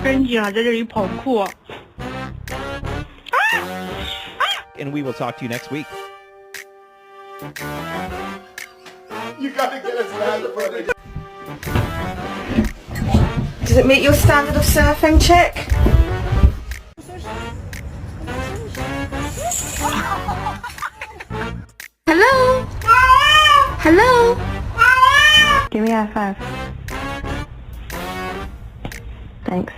真假在这里跑酷。And we will talk to you next week. You gotta get us down to footage. Does it meet your standard of surfing, chick? Hello? Hello? Give me a high five. Thanks.